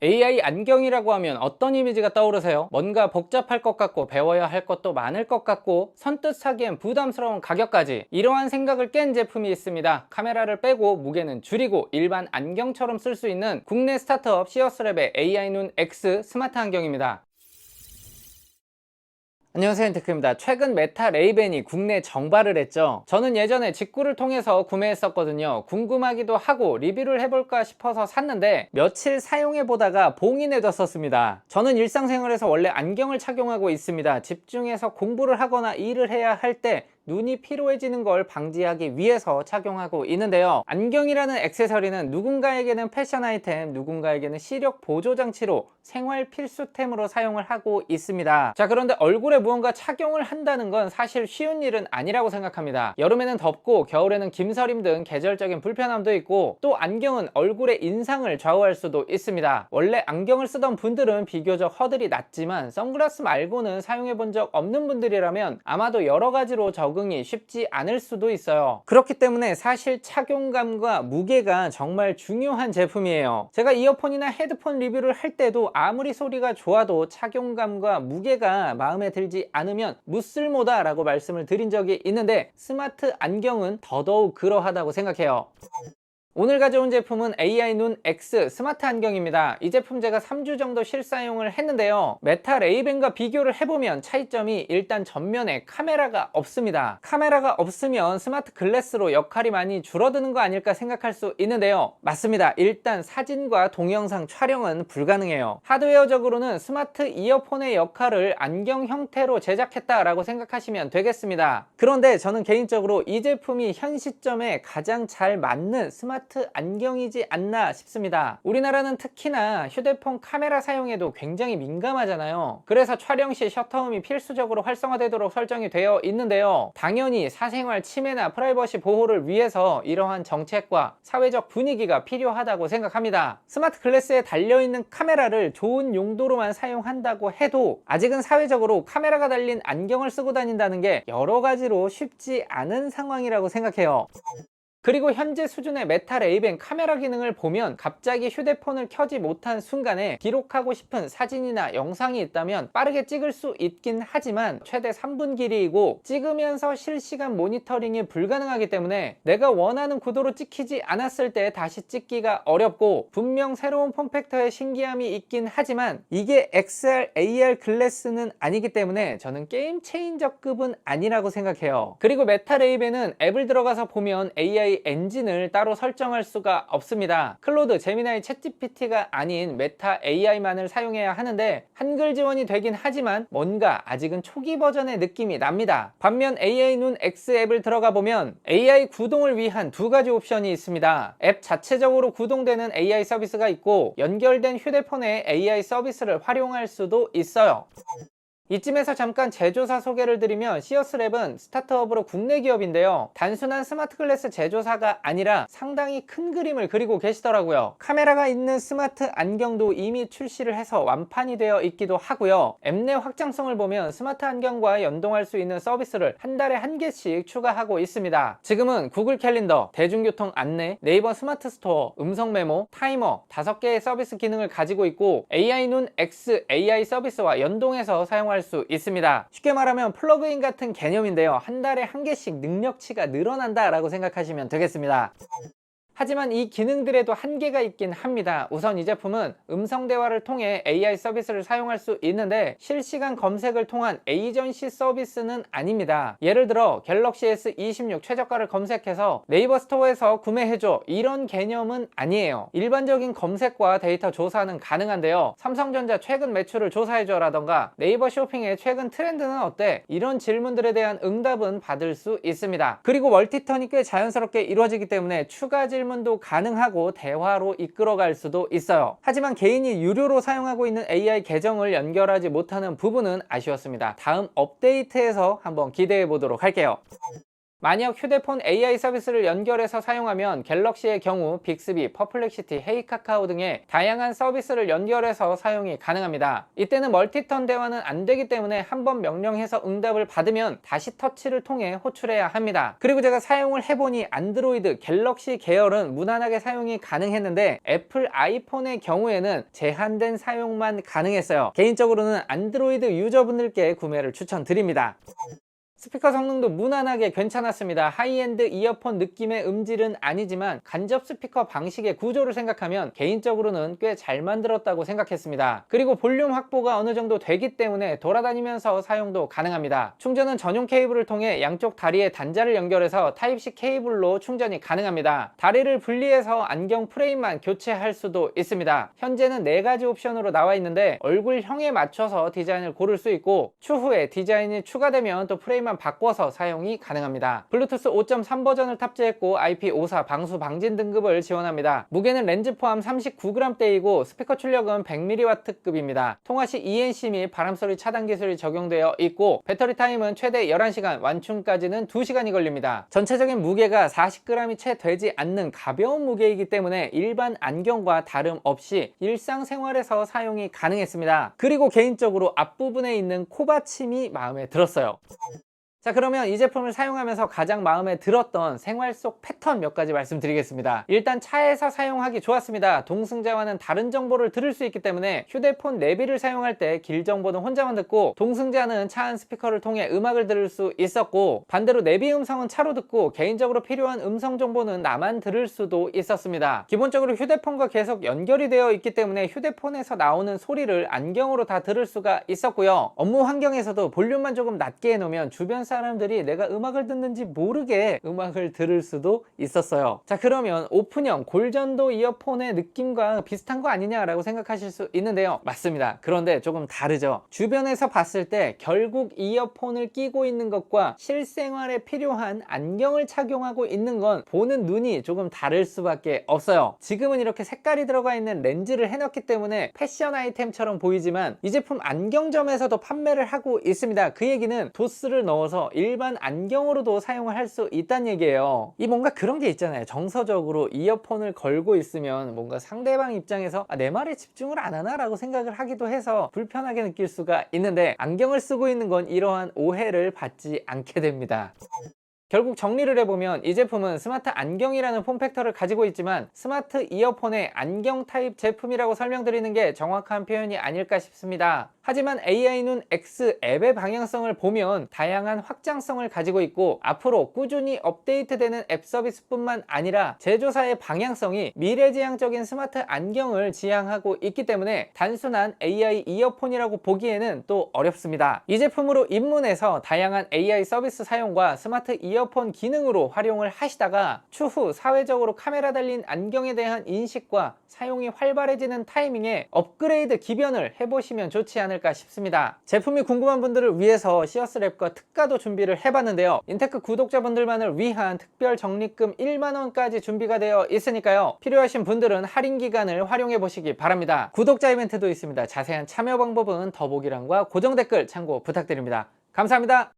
AI 안경이라고 하면 어떤 이미지가 떠오르세요? 뭔가 복잡할 것 같고 배워야 할 것도 많을 것 같고 선뜻 사기엔 부담스러운 가격까지, 이러한 생각을 깬 제품이 있습니다. 카메라를 빼고 무게는 줄이고 일반 안경처럼 쓸 수 있는 국내 스타트업 시어스랩의 AI 눈 X 스마트 안경입니다. 안녕하세요, 엔테크입니다. 최근 메타 레이벤이 국내 정발을 했죠. 저는 예전에 직구를 통해서 구매했었거든요. 궁금하기도 하고 리뷰를 해볼까 싶어서 샀는데 며칠 사용해보다가 봉인해뒀었습니다. 저는 일상생활에서 원래 안경을 착용하고 있습니다. 집중해서 공부를 하거나 일을 해야 할 때 눈이 피로해지는 걸 방지하기 위해서 착용하고 있는데요. 안경이라는 액세서리는 누군가에게는 패션 아이템, 누군가에게는 시력 보조 장치로 생활 필수템으로 사용을 하고 있습니다. 자, 그런데 얼굴에 무언가 착용을 한다는 건 사실 쉬운 일은 아니라고 생각합니다. 여름에는 덥고 겨울에는 김서림 등 계절적인 불편함도 있고, 또 안경은 얼굴의 인상을 좌우할 수도 있습니다. 원래 안경을 쓰던 분들은 비교적 허들이 낮지만 선글라스 말고는 사용해 본 적 없는 분들이라면 아마도 여러 가지로 적응이 쉽지 않을 수도 있어요. 그렇기 때문에 사실 착용감과 무게가 정말 중요한 제품이에요. 제가 이어폰이나 헤드폰 리뷰를 할 때도 아무리 소리가 좋아도 착용감과 무게가 마음에 들지 않으면 무쓸모다 라고 말씀을 드린 적이 있는데, 스마트 안경은 더더욱 그러하다고 생각해요. 오늘 가져온 제품은 AI 눈 X 스마트 안경입니다. 이 제품 제가 3주 정도 실사용을 했는데요. 메타 레이벤과 비교를 해보면 차이점이 일단 전면에 카메라가 없습니다. 카메라가 없으면 스마트 글래스로 역할이 많이 줄어드는 거 아닐까 생각할 수 있는데요. 맞습니다. 일단 사진과 동영상 촬영은 불가능해요. 하드웨어적으로는 스마트 이어폰의 역할을 안경 형태로 제작했다라고 생각하시면 되겠습니다. 그런데 저는 개인적으로 이 제품이 현 시점에 가장 잘 맞는 스마트 안경이지 않나 싶습니다. 우리나라는 특히나 휴대폰 카메라 사용에도 굉장히 민감하잖아요. 그래서 촬영 시 셔터음이 필수적으로 활성화되도록 설정이 되어 있는데요. 당연히 사생활 침해나 프라이버시 보호를 위해서 이러한 정책과 사회적 분위기가 필요하다고 생각합니다. 스마트 글래스에 달려있는 카메라를 좋은 용도로만 사용한다고 해도 아직은 사회적으로 카메라가 달린 안경을 쓰고 다닌다는 게 여러 가지로 쉽지 않은 상황이라고 생각해요. 그리고 현재 수준의 메타 레이벤 카메라 기능을 보면 갑자기 휴대폰을 켜지 못한 순간에 기록하고 싶은 사진이나 영상이 있다면 빠르게 찍을 수 있긴 하지만 최대 3분 길이이고 찍으면서 실시간 모니터링이 불가능하기 때문에 내가 원하는 구도로 찍히지 않았을 때 다시 찍기가 어렵고, 분명 새로운 폼팩터의 신기함이 있긴 하지만 이게 XR, AR 글래스는 아니기 때문에 저는 게임 체인저급은 아니라고 생각해요. 그리고 메타 레이벤은 앱을 들어가서 보면 AI 엔진을 따로 설정할 수가 없습니다. 클로드, 제미나이, 챗GPT가 아닌 메타 AI만을 사용해야 하는데 한글 지원이 되긴 하지만 뭔가 아직은 초기 버전의 느낌이 납니다. 반면 AI 눈 X 앱을 들어가 보면 AI 구동을 위한 두 가지 옵션이 있습니다. 앱 자체적으로 구동되는 AI 서비스가 있고, 연결된 휴대폰의 AI 서비스를 활용할 수도 있어요. 이쯤에서 잠깐 제조사 소개를 드리면, 시어스랩은 스타트업으로 국내 기업인데요. 단순한 스마트 글래스 제조사가 아니라 상당히 큰 그림을 그리고 계시더라고요. 카메라가 있는 스마트 안경도 이미 출시를 해서 완판이 되어 있기도 하고요. 앱 내 확장성을 보면 스마트 안경과 연동할 수 있는 서비스를 한 달에 한 개씩 추가하고 있습니다. 지금은 구글 캘린더, 대중교통 안내, 네이버 스마트 스토어, 음성 메모, 타이머 5개의 서비스 기능을 가지고 있고, AI 눈 X AI 서비스와 연동해서 사용할 수 있습니다. 쉽게 말하면 플러그인 같은 개념인데요. 한 달에 한 개씩 능력치가 늘어난다 라고 생각하시면 되겠습니다. 하지만 이 기능들에도 한계가 있긴 합니다. 우선 이 제품은 음성 대화를 통해 AI 서비스를 사용할 수 있는데 실시간 검색을 통한 에이전시 서비스는 아닙니다. 예를 들어 갤럭시 S26 최저가를 검색해서 네이버 스토어에서 구매해줘, 이런 개념은 아니에요. 일반적인 검색과 데이터 조사는 가능한데요. 삼성전자 최근 매출을 조사해줘 라던가 네이버 쇼핑의 최근 트렌드는 어때? 이런 질문들에 대한 응답은 받을 수 있습니다. 그리고 멀티턴이 꽤 자연스럽게 이루어지기 때문에 추가 질문도 가능하고 대화로 이끌어갈 수도 있어요. 하지만 개인이 유료로 사용하고 있는 AI 계정을 연결하지 못하는 부분은 아쉬웠습니다. 다음 업데이트에서 한번 기대해 보도록 할게요. 만약 휴대폰 AI 서비스를 연결해서 사용하면 갤럭시의 경우 빅스비, 퍼플렉시티, 헤이카카오 등의 다양한 서비스를 연결해서 사용이 가능합니다. 이때는 멀티턴 대화는 안 되기 때문에 한번 명령해서 응답을 받으면 다시 터치를 통해 호출해야 합니다. 그리고 제가 사용을 해보니 안드로이드, 갤럭시 계열은 무난하게 사용이 가능했는데 애플 아이폰의 경우에는 제한된 사용만 가능했어요. 개인적으로는 안드로이드 유저분들께 구매를 추천드립니다. 스피커 성능도 무난하게 괜찮았습니다. 하이엔드 이어폰 느낌의 음질은 아니지만 간접 스피커 방식의 구조를 생각하면 개인적으로는 꽤 잘 만들었다고 생각했습니다. 그리고 볼륨 확보가 어느 정도 되기 때문에 돌아다니면서 사용도 가능합니다. 충전은 전용 케이블을 통해 양쪽 다리에 단자를 연결해서 타입C 케이블로 충전이 가능합니다. 다리를 분리해서 안경 프레임만 교체할 수도 있습니다. 현재는 4가지 옵션으로 나와 있는데 얼굴형에 맞춰서 디자인을 고를 수 있고 추후에 디자인이 추가되면 또 프레임 바꿔서 사용이 가능합니다. 블루투스 5.3 버전을 탑재했고 IP54 방수 방진 등급을 지원합니다. 무게는 렌즈 포함 39g대이고 스피커 출력은 100mW급입니다. 통화 시 ENC 및 바람소리 차단 기술이 적용되어 있고 배터리 타임은 최대 11시간, 완충까지는 2시간이 걸립니다. 전체적인 무게가 40g이 채 되지 않는 가벼운 무게이기 때문에 일반 안경과 다름없이 일상생활에서 사용이 가능했습니다. 그리고 개인적으로 앞부분에 있는 코받침이 마음에 들었어요. 자, 그러면 이 제품을 사용하면서 가장 마음에 들었던 생활 속 패턴 몇 가지 말씀드리겠습니다. 일단 차에서 사용하기 좋았습니다. 동승자와는 다른 정보를 들을 수 있기 때문에 휴대폰 내비를 사용할 때 길 정보는 혼자만 듣고 동승자는 차 안 스피커를 통해 음악을 들을 수 있었고 반대로 내비 음성은 차로 듣고 개인적으로 필요한 음성 정보는 나만 들을 수도 있었습니다. 기본적으로 휴대폰과 계속 연결이 되어 있기 때문에 휴대폰에서 나오는 소리를 안경으로 다 들을 수가 있었고요. 업무 환경에서도 볼륨만 조금 낮게 해놓으면 주변 사람들이 내가 음악을 듣는지 모르게 음악을 들을 수도 있었어요. 자, 그러면 오픈형 골전도 이어폰의 느낌과 비슷한 거 아니냐라고 생각하실 수 있는데요. 맞습니다. 그런데 조금 다르죠. 주변에서 봤을 때 결국 이어폰을 끼고 있는 것과 실생활에 필요한 안경을 착용하고 있는 건 보는 눈이 조금 다를 수밖에 없어요. 지금은 이렇게 색깔이 들어가 있는 렌즈를 해놨기 때문에 패션 아이템처럼 보이지만 이 제품 안경점에서도 판매를 하고 있습니다. 그 얘기는 도스를 넣어서 일반 안경으로도 사용을 할 수 있다는 얘기예요. 이 뭔가 그런 게 있잖아요. 정서적으로 이어폰을 걸고 있으면 뭔가 상대방 입장에서 내 말에 집중을 안 하나 라고 생각을 하기도 해서 불편하게 느낄 수가 있는데 안경을 쓰고 있는 건 이러한 오해를 받지 않게 됩니다. 결국 정리를 해보면 이 제품은 스마트 안경이라는 폼팩터를 가지고 있지만 스마트 이어폰의 안경 타입 제품이라고 설명드리는 게 정확한 표현이 아닐까 싶습니다. 하지만 AI눈 X 앱의 방향성을 보면 다양한 확장성을 가지고 있고 앞으로 꾸준히 업데이트되는 앱 서비스뿐만 아니라 제조사의 방향성이 미래지향적인 스마트 안경을 지향하고 있기 때문에 단순한 AI 이어폰이라고 보기에는 또 어렵습니다. 이 제품으로 입문해서 다양한 AI 서비스 사용과 스마트 이어폰 기능으로 활용을 하시다가 추후 사회적으로 카메라 달린 안경에 대한 인식과 사용이 활발해지는 타이밍에 업그레이드 기변을 해보시면 좋지 않을까 싶습니다. 제품이 궁금한 분들을 위해서 시어스랩과 특가도 준비를 해봤는데요. 인테크 구독자분들만을 위한 특별 적립금 1만원까지 준비가 되어 있으니까요. 필요하신 분들은 할인 기간을 활용해 보시기 바랍니다. 구독자 이벤트도 있습니다. 자세한 참여 방법은 더보기란과 고정 댓글 참고 부탁드립니다. 감사합니다.